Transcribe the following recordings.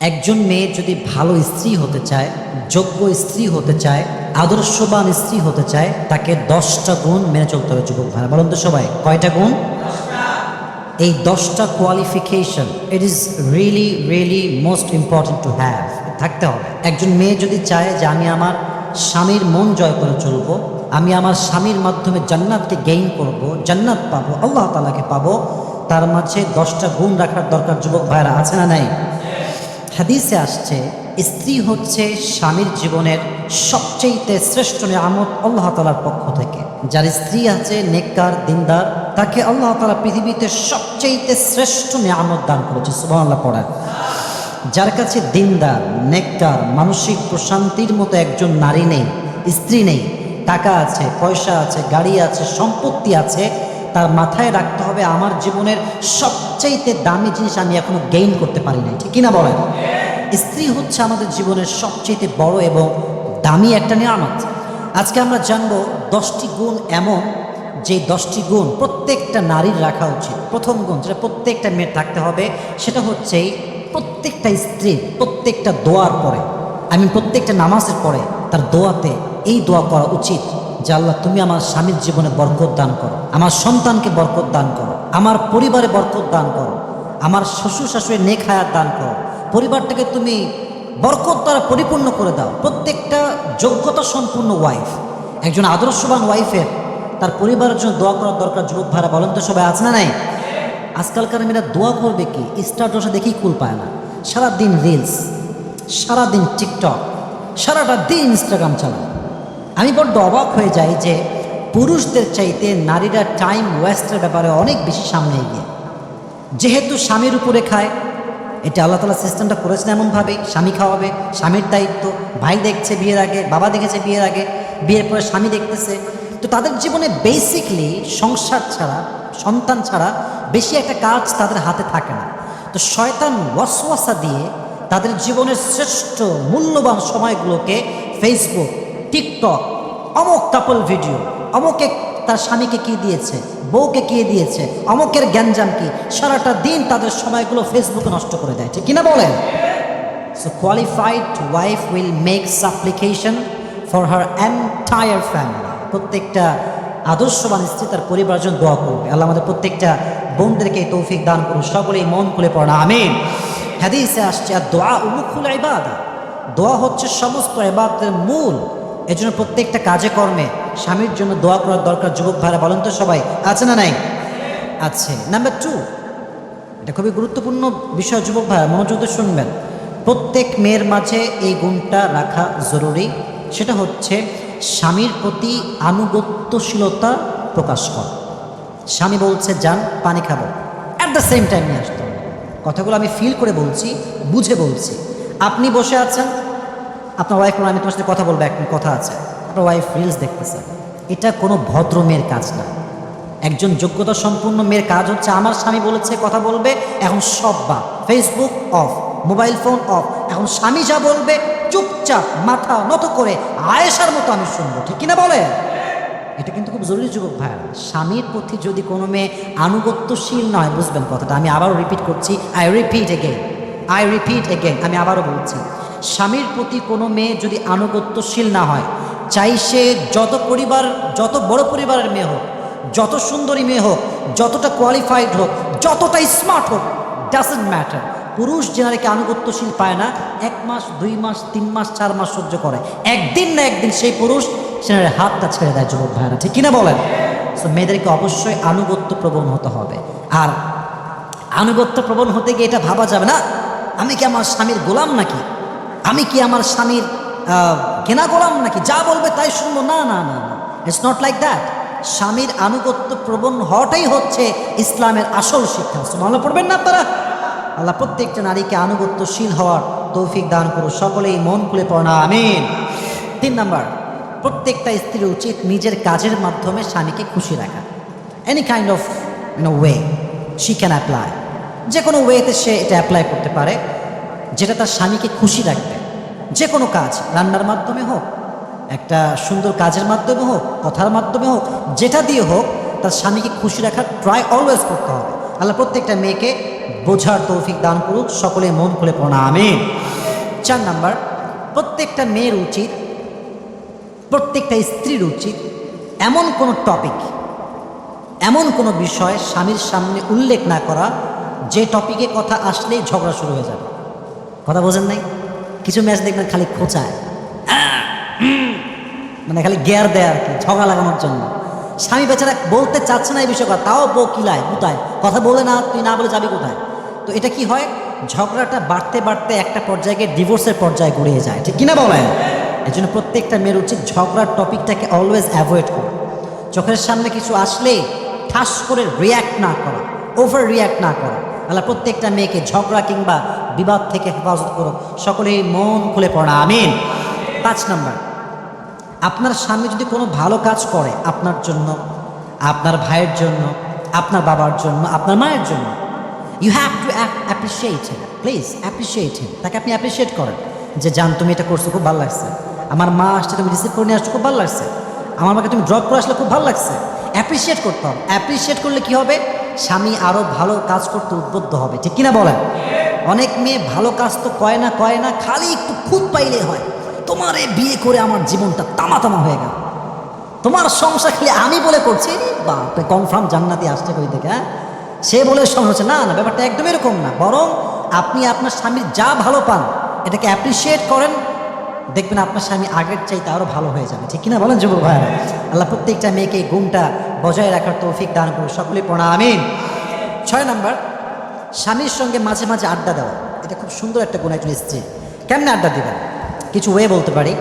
একজন মেয়ে যদি ভালো স্ত্রী হতে চায়, যোগ্য স্ত্রী হতে চায়, আদর্শবান স্ত্রী হতে চায়, তাকে 10টা গুণ মেনে চলতে হবে। যুবক ভাই বলুন তো সবাই, কয়টা গুণ? এই 10টা qualification it is really really most important to have, থাকতে হবে। একজন মেয়ে যদি চায় যে আমি আমার স্বামীর মন জয় করে চলবো, আমি আমার স্বামীর মাধ্যমে জান্নাতকে গেইন করব, জান্নাত পাবো, আল্লাহ তাআলাকে পাবো, তার মাঝে 10টা গুণ রাখার দরকার। যুবক ভাইরা আছে না নাই? হাদিসে আসছে, স্ত্রী হচ্ছে স্বামীর জীবনের সবচেয়ে শ্রেষ্ঠ নিয়ামত আল্লাহ তাআলার পক্ষ থেকে। যার স্ত্রী আছে নেককার দিনদার, তাকে আল্লাহ তাআলা পৃথিবীতে সবচেয়ে শ্রেষ্ঠ নিয়ামত দান করেছে। সুবহানাল্লাহ পড়েন। যার কাছে দিনদার নেককার মানসিক প্রশান্তির মতো একজন নারী নেই, স্ত্রী নেই, টাকা আছে, পয়সা আছে, গাড়ি আছে, সম্পত্তি আছে, তার মাথায় রাখতে হবে আমার জীবনের সবচাইতে দামি জিনিস আমি এখনো গেইন করতে পারি নাই। ঠিক কিনা বলেন? স্ত্রী হচ্ছে আমাদের জীবনের সবচাইতে বড় এবং দামি একটা নিয়ামত। আজকে আমরা জানবো 10টি গুণ এমন, যে 10টি গুণ প্রত্যেকটা নারীর রাখা উচিত। প্রথম গুণ যেটা প্রত্যেকটা মেয়ের থাকতে হবে, সেটা হচ্ছে প্রত্যেকটা স্ত্রীর প্রত্যেকটা দোয়ার পরে, প্রত্যেকটা নামাজের পরে তার দোয়াতে এই দোয়া করা উচিত যে আল্লাহ তুমি আমার স্বামীর জীবনে বরকত দান করো, আমার সন্তানকে বরকত দান করো, আমার পরিবারে বরকত দান করো, আমার শ্বশুর শাশুড়ি নেক হায়াত দান করো, পরিবারটাকে তুমি বরকত দ্বারা পরিপূর্ণ করে দাও। প্রত্যেকটা যোগ্যতা সম্পূর্ণ ওয়াইফ, একজন আদর্শবান ওয়াইফের তার পরিবারের জন্য দোয়া করার দরকার। যুবক ভাইরা বলেন তো সবাই, আছে না নাই? আজকালকার মেয়েরা দোয়া করবে কি, স্টারডসে দেখেই কুল পায় না। সারাদিন রিলস, সারাদিন টিকটক, সারাটা দিন ইনস্টাগ্রাম চালায়। আমি বড্ড অবাক হয়ে যাই যে পুরুষদের চাইতে নারীরা টাইম ওয়েস্টের ব্যাপারে অনেক বেশি সামনে এগিয়ে। যেহেতু স্বামীর উপরে খায়, এটা আল্লাহ তাআলা সিস্টেমটা করেছেন এমনভাবে, স্বামী খাওয়াবে, স্বামীর দায়িত্ব। ভাই দেখছে বিয়ের আগে, বাবা দেখেছে বিয়ের আগে, বিয়ের পরে স্বামী দেখতেছে। তো তাদের জীবনে বেসিকলি সংসার ছাড়া, সন্তান ছাড়া বেশি একটা কাজ তাদের হাতে থাকে না। তো শয়তান ওয়াসওয়াসা দিয়ে তাদের জীবনের শ্রেষ্ঠ মূল্যবান সময়গুলোকে ফেসবুক, টিকটক, অমুক কাপল ভিডিও, অমুকে তার স্বামীকে কি দিয়েছে, বউকে কি দিয়েছে, অমুকের গ্যাঞ্জাম কি, সারাটা দিন তাদের সময়গুলো ফেসবুকে নষ্ট করে দেয়। ঠিক কিনা বলেন? So qualified wife will make সাপ্লিকেশন for her entire family. প্রত্যেকটা আদর্শবান স্ত্রী তার পরিবারের জন্য দোয়া করবে। আল্লাহ আমাদের প্রত্যেকটা বোনদেরকে তৌফিক দান করুন। সকলেই মন খুলে পড়া আমিন। হাদিসে আসছে, আর দোয়া উমুখুল ইবাদা, দোয়া হচ্ছে সমস্ত ইবাদতের মূল। এজন্য প্রত্যেকটা কাজে কর্মে স্বামীর জন্য দোয়া করার দরকার। যুবক ভাইরা বলেন তো সবাই, আছে না নাই? আছে। নাম্বার 2, এটা খুবই গুরুত্বপূর্ণ বিষয়। যুবক ভাইরা মনোযোগ দিয়ে শুনবেন, প্রত্যেক মেয়ের মাঝে এই গুণটা রাখা জরুরি। সেটা হচ্ছে স্বামীর প্রতি আনুগত্যশীলতা প্রকাশ করা। স্বামী বলছে যান পানি খাবো, অ্যাট দ্য সেম টাইম নিয়ে আসতে হবে। কথাগুলো আমি ফিল করে বলছি, বুঝে বলছি। আপনি বসে আছেন, আপনার ওয়াইফ আমি তোমার সাথে কথা বলবো, একটা কথা আছে, আপনার ওয়াইফ রিলস দেখতেছে। এটা কোনো ভদ্র মেয়ের কাজ না। একজন যোগ্যতা সম্পূর্ণ মেয়ের কাজ হচ্ছে, আমার স্বামী বলেছে কথা বলবে, এখন সব বা Facebook of, mobile phone off, এখন স্বামী যা বলবে চুপচাপ মাথা নত করে আয়েশার মতো আমি শুনবো। ঠিক কিনা বলে? এটা কিন্তু খুব জরুরি যুবক ভাইরা। স্বামীর প্রতি যদি কোনো মেয়ে আনুগত্যশীল নয়, বুঝবেন কথাটা, আমি আবারও রিপিট করছি, আই রিপিট এগেইন, আমি আবারও বলছি, স্বামীর প্রতি কোনো মেয়ে যদি আনুগত্যশীল না হয়, চাই সে যত বড় পরিবারের মেয়ে হোক, যত সুন্দরী মেয়ে হোক, যতটা কোয়ালিফাইড হোক, যতটা স্মার্ট হোক, ডাজন্ট ম্যাটার। পুরুষ যে নারীকে আনুগত্যশীল পায় না, 1 মাস 2 মাস 3 মাস 4 মাস সহ্য করে, একদিন না একদিন সেই পুরুষ সে হাতটা ছেড়ে দেয়। যুবক ভাইরা ঠিক কিনা বলেন? সো মেয়েদেরকে অবশ্যই আনুগত্য প্রবণ হতে হবে। আর আনুগত্য প্রবণ হতে গিয়ে এটা ভাবা যাবে না আমি কি আমার স্বামীর গোলাম নাকি, আমি কি আমার স্বামীর কেনা গোলাম নাকি, যা বলবে তাই শুনবো। না না না না, ইটস নট লাইক দ্যাট। স্বামীর আনুগত্য প্রবণ হওয়াটাই হচ্ছে ইসলামের আসল শিক্ষা। সুবহানাল্লাহ পড়বেন না আপনারা? আল্লাহ প্রত্যেকটা নারীকে আনুগত্যশীল হওয়ার তৌফিক দান করুন। সকলেই মন খুলে পড়া আমিন। 3 নাম্বার, প্রত্যেকটা স্ত্রীর উচিত নিজের কাজের মাধ্যমে স্বামীকে খুশি রাখা। Any kind of way she can apply, যে কোনো ওয়েতে সে এটা অ্যাপ্লাই করতে পারে যেটা তার স্বামীকে খুশি রাখবে। যে কোনো কাজ, রান্নার মাধ্যমে হোক, একটা সুন্দর কাজের মাধ্যমে হোক, কথার মাধ্যমে হোক, যেটা দিয়ে হোক, তার স্বামীকে খুশি রাখার ট্রাই অলওয়েজ করতে হবে। আল্লাহ প্রত্যেকটা মেয়েকে বোঝার তৌফিক দান করুক, সকলে মন খুলে পড়া আমিন। 4 নাম্বার, প্রত্যেকটা মেয়ের উচিত, প্রত্যেকটা স্ত্রীর উচিত এমন কোনো টপিক, এমন কোনো বিষয় স্বামীর সামনে উল্লেখ না করা যে টপিকে কথা আসলেই ঝগড়া শুরু হয়ে যাবে। কথা বোঝেন নাই? কিছু ম্যাচ দেখবেন খালি খোঁচায়, মানে খালি গিয়ার দেয় আর কি, ঝগড়া লাগানোর জন্য। স্বামী বেচারা বলতে চাচ্ছে না এই বিষয়টা, তাও বউ কিলায় গুতায়, কথা বলে না, তুই না বলে যাবি কোথায়। তো এটা কি হয়, ঝগড়াটা বাড়তে বাড়তে একটা পর্যায়ে গিয়ে ডিভোর্সের পর্যায়ে গড়িয়ে যায়, ঠিক কিনা বলেন? এই জন্য প্রত্যেকটা মেয়ের উচিত ঝগড়ার টপিকটাকে অলওয়েজ অ্যাভয়েড করা। চোখের সামনে কিছু আসলে ঠাস করে রিয়্যাক্ট না করা, ওভার রিয়্যাক্ট না করা। আল্লাহ প্রত্যেকটা মেয়েকে ঝগড়া কিংবা বিবাদ থেকে হেফাজত করো, সকলেই মন খুলে পড়া আমিন। 5 নাম্বার, আপনার স্বামী যদি কোনো ভালো কাজ করে আপনার জন্য, আপনার ভাইয়ের জন্য, আপনার বাবার জন্য, আপনার মায়ের জন্য, you have to appreciate him, please appreciate him. তাকে আপনি অ্যাপ্রিসিয়েট করেন যে জান তুমি এটা করছো, খুব ভালো লাগছে। আমার মা আসছে, তুমি রিসিভ করে নিয়ে আসছো, খুব ভালো লাগছে। আমার মাকে তুমি ড্রপ করে আসলে খুব ভালো লাগছে। অ্যাপ্রিসিয়েট করতে হবে। অ্যাপ্রিসিয়েট করলে কি হবে, স্বামী আরও ভালো কাজ করতে উদ্বুদ্ধ হবে, ঠিক কিনা বলেন? অনেক মেয়ে ভালো কাজ তো কয় না, খালি একটু খুদ পাইলে হয়, তোমারে বিয়ে করে আমার জীবনটা তামা তামা হয়ে গেল, তোমার সংসার খালি আমি বলে করছি, বাপরে কনফার্ম জান্নাতি আসছে কই থেকে, হ্যাঁ? সে বলে সংসার হচ্ছে না, ব্যাপারটা একদম এরকম না। বরং আপনি আপনার স্বামীর যা ভালো পান এটাকে অ্যাপ্রিসিয়েট করেন, দেখবেন আপনার স্বামী আগের চাইতে আরও ভালো হয়ে যাবে, ঠিক কিনা বলেন যুবক ভাইরা? আল্লাহ প্রত্যেকটা মেয়েকে এই গুণটা বজায় রাখার তৌফিক দান করুন, সকলেই পড়া আমিন। 6 নাম্বার, স্বামীর সঙ্গে মাঝে মাঝে আড্ডা দেওয়া। এটা খুব সুন্দর একটা গুণ একজন স্ত্রী। কেমনে আড্ডা দিবেন? কিছু ওয়ে বলতে পারি।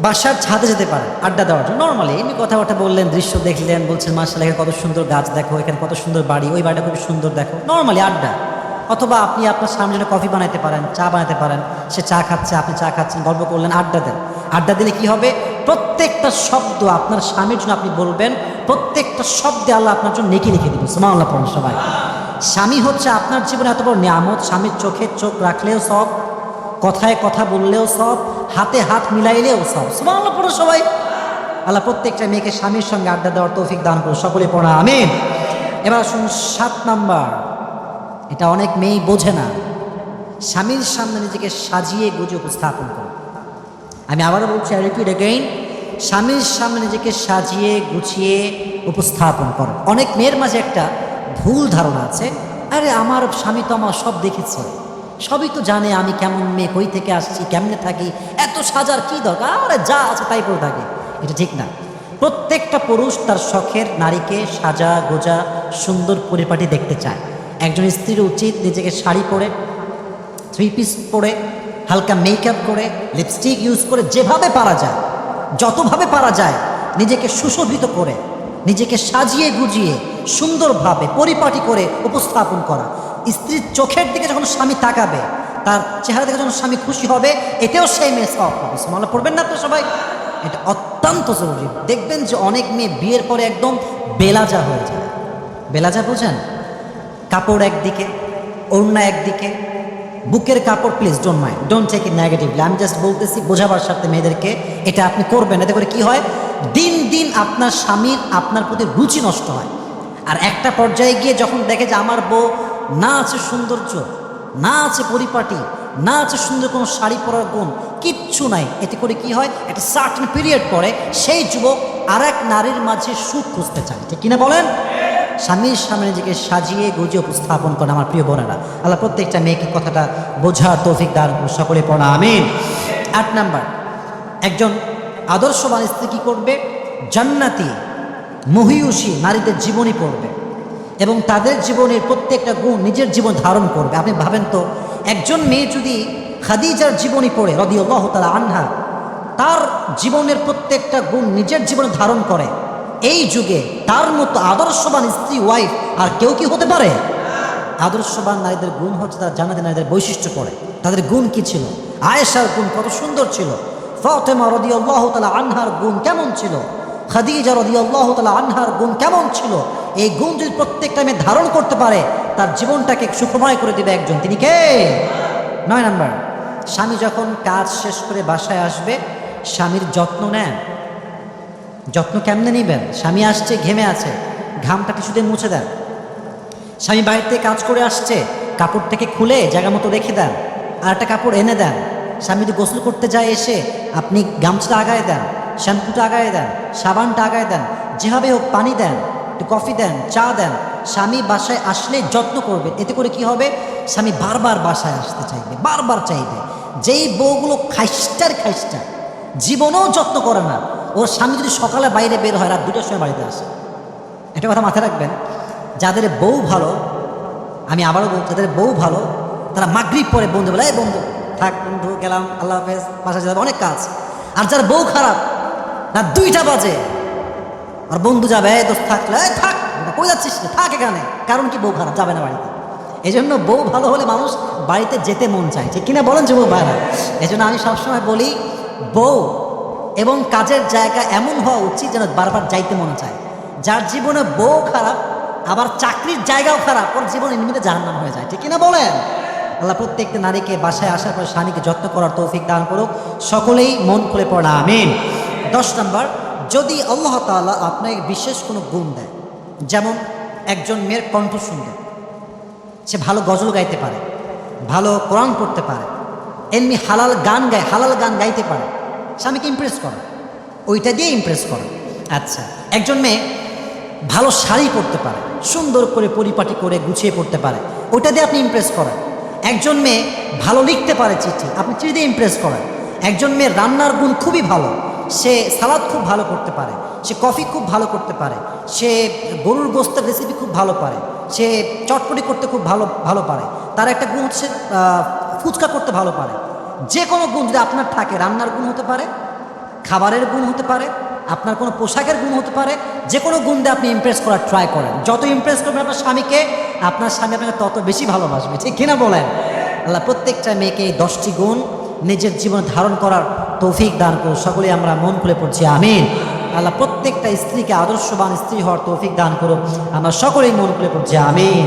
বাসার ছাদে যেতে পারেন আড্ডা দেওয়ার জন্য, নর্মালি এমনি কথাবার্তা বললেন, দৃশ্য দেখলেন, বলছেন মাশাআল্লাহ এখানে কত সুন্দর গাছ দেখো, এখানে কত সুন্দর বাড়ি, ওই বাড়িটা খুব সুন্দর দেখো, নর্মালি আড্ডা। অথবা আপনি আপনার সামনে জন্য কফি বানাতে পারেন, চা বানাতে পারেন, সে চা খাচ্ছে, আপনি চা খাচ্ছেন, গল্প করলেন, আড্ডা দেন। আড্ডা দিলে কি হবে, প্রত্যেকটা শব্দ আপনার স্বামীর জন্য আপনি বলবেন, প্রত্যেকটা শব্দে আল্লাহ আপনার জন্য নেকি লিখে দিবেন। সুবহানাল্লাহ পড়ুন সবাই। স্বামী হচ্ছে আপনার জীবনে এত বড় নিয়ামত, স্বামীর চোখে চোখ রাখলেও সব, কথায় কথা বললেও সব, হাতে হাত মিলাইলেও সব। সুবহানাল্লাহ পড়ো সবাই। আল্লাহ প্রত্যেকটা মেয়েকে স্বামীর সঙ্গে আড্ডা দেওয়ার তৌফিক দান করুন, সকলে পড়া আমিন। এবার আসুন 7 নাম্বার, এটা অনেক মেয়েই বোঝে না, স্বামীর সামনে নিজেকে সাজিয়ে গুজিয়ে উপস্থাপন করো। আমি আবারও বলছি, আই রিপিট এগেইন, স্বামীর সামনে নিজেকে সাজিয়ে গুছিয়ে উপস্থাপন করো। অনেক মেয়ের মাঝে একটা ভুল ধারণা আছে, আরে আমার স্বামী তো আমার সব দেখেছে, সবই তো জানে আমি কেমন মেয়ে, কই থেকে আসছি, কেমনে থাকি, এত সাজার কি দরকার, আরে যা আছে তাই করে থাকে। এটা ঠিক না। প্রত্যেকটা পুরুষ তার শখের নারীকে সাজা গোজা সুন্দর পরিপাটি দেখতে চায়। একজন স্ত্রীর উচিত নিজেকে শাড়ি পরে, 3 পিস পরে, হালকা মেকআপ করে, লিপস্টিক ইউজ করে, যেভাবে পারা যায়, যতভাবে পারা যায় নিজেকে সুশোভিত করে, নিজেকে সাজিয়ে গুজিয়ে সুন্দরভাবে পরিপাটি করে উপস্থাপন করা। স্ত্রীর চোখের দিকে যখন স্বামী তাকাবে, তার চেহারা দেখে যখন স্বামী খুশি হবে, এতেও সেই মেয়ে সওয়াব পাবে। সুবহানাল্লাহ পড়বেন না তো সবাই? এটা অত্যন্ত জরুরি। দেখবেন যে অনেক মেয়ে বিয়ের পরে একদম বেলাজা হয়ে যায়। বেলাজা বোঝেন? কাপড় একদিকে, ওড়না একদিকে, বুকের কাপড়, please don't take it negatively, আমি জাস্ট বলতেছি বোঝাবার সাথে মেয়েদেরকে, এটা আপনি করবেন। এতে করে কি হয়, দিন দিন আপনার স্বামীর আপনার প্রতি রুচি নষ্ট হয়। আর একটা পর্যায়ে গিয়ে যখন দেখে যে আমার বউ না আছে সৌন্দর্য, না আছে পরিপাটি, না আছে সুন্দর কোনো শাড়ি পরার গুণ, কিচ্ছু নাই, এতে করে কি হয়, একটা সার্টেন পিরিয়ড পরে সেই যুবক আর এক নারীর মাঝে সুখ খুঁজতে চায়, ঠিক কিনা বলেন? স্বামীর সামনে নিজেকে সাজিয়ে গুজিয়ে উপস্থাপন করেন আমার প্রিয় বোনেরা। আল্লাহ প্রত্যেকটা মেয়েকে কথাটা বোঝার তৌফিক দান করুন, সকলে পড়া আমিন। 8 নাম্বার, একজন আদর্শবান স্ত্রী কী করবে, জান্নাতি মহিয়সী নারীদের জীবনী পড়বে এবং তাদের জীবনের প্রত্যেকটা গুণ নিজের জীবন ধারণ করবে। আপনি ভাবেন তো, একজন মেয়ে যদি খাদিজার জীবনী পড়ে রাদিয়াল্লাহু তাআলা আনহা, তার জীবনের প্রত্যেকটা গুণ নিজের জীবনে ধারণ করে, এই যুগে তার মতো আদর্শবান স্ত্রী ওয়াইফ আর কেউ কি হতে পারে? আদর্শবান নারীদের গুণ হচ্ছে তারা জান্নাতি নারীদের বৈশিষ্ট্য পড়ে। তাদের গুণ কি ছিল? আয়েশার গুণ কত সুন্দর ছিল, ফাতেমা রাদিয়াল্লাহু তাআলা আনহার গুণ কেমন ছিল, খাদিজা রাদিয়াল্লাহু তাআলা আনহার গুণ কেমন ছিল। এই গুণ যদি প্রত্যেকটা মেয়ে ধারণ করতে পারে, তার জীবনটাকে সুখময় করে দিবে একজন, তিনি কে? 9 নাম্বার, স্বামী যখন কাজ শেষ করে বাসায় আসবে, স্বামীর যত্ন নেন। যত্ন কেমনে নেবেন? স্বামী আসছে, ঘেমে আছে, ঘামটা টিস্যু দিয়ে মুছে দেন, স্বামী বাইরে থেকে কাজ করে আসছে, কাপড় থেকে খুলে জায়গা মতো রেখে দেন, আর একটা কাপড় এনে দেন। স্বামী যদি গোসল করতে যায় এসে আপনি গামছাটা আগায় দেন, শ্যাম্পুটা আগায় দেন, সাবানটা আগায় দেন, যেভাবে হোক পানি দেন, একটু কফি দেন, চা দেন। স্বামী বাসায় আসলে যত্ন করবেন। এতে করে কি হবে, স্বামী বারবার বাসায় আসতে চাইবে, বারবার চাইবে। যেই বউগুলো খাইস্টার জীবনেও যত্ন করে না, ওর স্বামী যদি সকালে বাইরে বের হয় রাত 2টার সময় বাড়িতে আসে। একটা কথা মাথায় রাখবেন, যাদের বউ ভালো, আমি আবারও বলছি, যাদের বউ ভালো তারা মাগরিব পরে বন্ধু বলে, এই বন্ধু থাক, বন্ধু গেলাম, আল্লাহ হাফেজ, বাসা যাবে, অনেক কাজ। আর যার বউ খারাপ, না 2টা বাজে আর বন্ধু যাবে, এই দোস্ত থাকলে থাক, কই যাচ্ছিস না, থাক এখানে। কারণ কি, বউ খারাপ, যাবে না বাড়িতে। এই জন্য বউ ভালো হলে মানুষ বাড়িতে যেতে মন চায়, ঠিক কিনা বলেন যুবক ভাইরা? এই জন্য আমি সবসময় বলি, বউ এবং কাজের জায়গা এমন হওয়া উচিত যেন বারবার যাইতে মনে চায়। যার জীবনে বউ খারাপ আবার চাকরির জায়গাও খারাপ, ওর জীবন এমনিতে জাহান্নাম হয়ে যায়, ঠিক কিনা বলেন? আল্লাহ প্রত্যেকটা নারীকে বাসায় আসার পর স্বামীকে যত্ন করার তৌফিক দান করুক। সকলেই মন খুলে পড়া আমিন। 10 নম্বর, যদি আল্লাহ তাআলা আপনাকে বিশেষ কোনো গুণ দেয়, যেমন একজন মেয়ের কণ্ঠ সুন্দর, সে ভালো গজল গাইতে পারে, ভালো কোরআন পড়তে পারে, এমনি হালাল গান গাইতে পারে, স্বামীকে ইমপ্রেস করে, ওইটা দিয়ে ইমপ্রেস করে। আচ্ছা, একজন মেয়ে ভালো শাড়ি পরতে পারে, সুন্দর করে পরিপাটি করে গুছিয়ে পড়তে পারে, ওইটা দিয়ে আপনি ইমপ্রেস করেন। একজন মেয়ে ভালো লিখতে পারে চিঠি, আপনি চিঠি দিয়ে ইমপ্রেস করেন। একজন মেয়ের রান্নার গুণ খুবই ভালো, সে সালাদ খুব ভালো করতে পারে, সে কফি খুব ভালো করতে পারে, সে গরুর গোস্তের রেসিপি খুব ভালো পারে, সে চটপটি করতে খুব ভালো পারে, তার একটা গুণ হচ্ছে ফুচকা করতে ভালো পারে। যে কোনো গুণ যদি আপনার থাকে, রান্নার গুণ হতে পারে, খাবারের গুণ হতে পারে, আপনার কোনো পোশাকের গুণ হতে পারে, যে কোনো গুণ দিয়ে আপনি ইমপ্রেস করার ট্রাই করেন। যত ইমপ্রেস করবেন আপনার স্বামীকে, আপনার স্বামী আপনাকে তত বেশি ভালোবাসবে, ঠিক কিনা বলেন? আল্লাহ প্রত্যেকটা মেয়েকে এই 10টি গুণ নিজের জীবনে ধারণ করার তৌফিক দান করুন। সকলেই আমরা মন খুলে পড়ছি আমিন। আল্লাহ প্রত্যেকটা স্ত্রীকে আদর্শবান স্ত্রী হওয়ার তৌফিক দান করুন। আমরা সকলেই মন খুলে পড়ছি আমিন।